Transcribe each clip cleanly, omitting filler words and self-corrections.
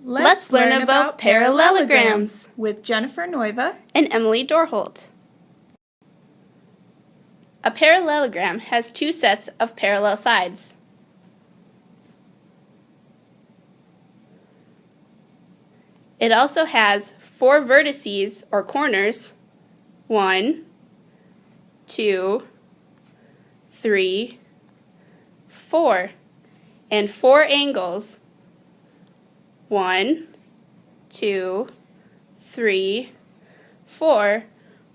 Let's learn about parallelograms with Jennifer Noiva and Emily Dorholt. A parallelogram has two sets of parallel sides. It also has four vertices or corners, 1, 2, 3, 4, and four angles, 1, 2, 3, 4,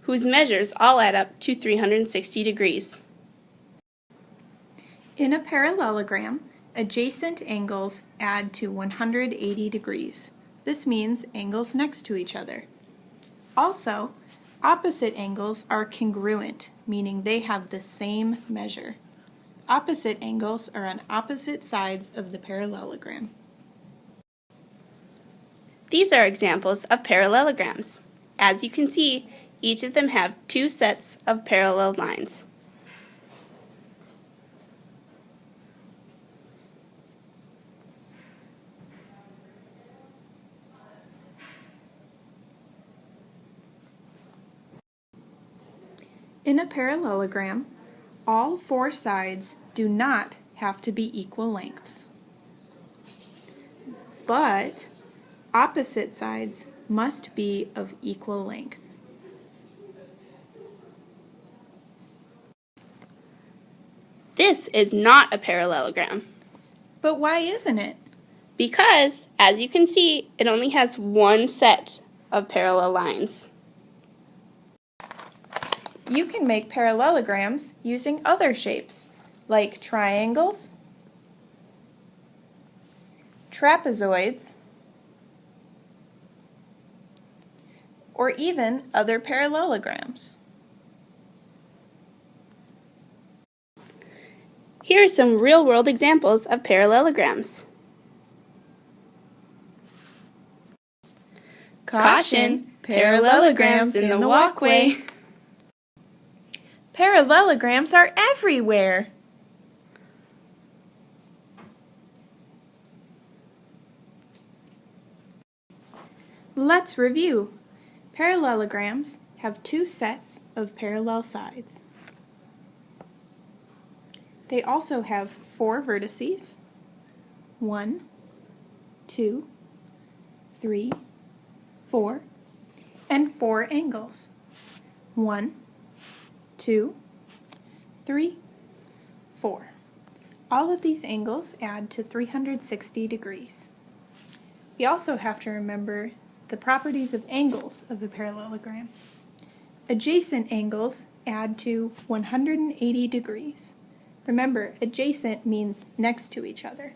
whose measures all add up to 360 degrees. In a parallelogram, adjacent angles add to 180 degrees. This means angles next to each other. Also, opposite angles are congruent, meaning they have the same measure. Opposite angles are on opposite sides of the parallelogram. These are examples of parallelograms. As you can see, each of them have two sets of parallel lines. In a parallelogram, all four sides do not have to be equal lengths, but opposite sides must be of equal length. This is not a parallelogram. But why isn't it? Because, as you can see, it only has one set of parallel lines. You can make parallelograms using other shapes, like triangles, trapezoids, or even other parallelograms. Here are some real-world examples of parallelograms. Caution! Parallelograms in the walkway! Parallelograms are everywhere! Let's review. Parallelograms have two sets of parallel sides. They also have four vertices, 1, 2, 3, 4, and four angles, 1, 2, 3, 4. All of these angles add to 360 degrees. We also have to remember the properties of angles of the parallelogram. Adjacent angles add to 180 degrees. Remember, adjacent means next to each other.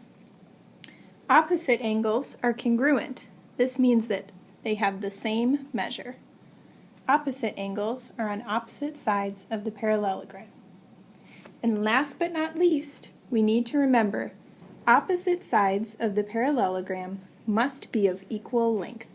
Opposite angles are congruent. This means that they have the same measure. Opposite angles are on opposite sides of the parallelogram. And last but not least, we need to remember opposite sides of the parallelogram must be of equal length.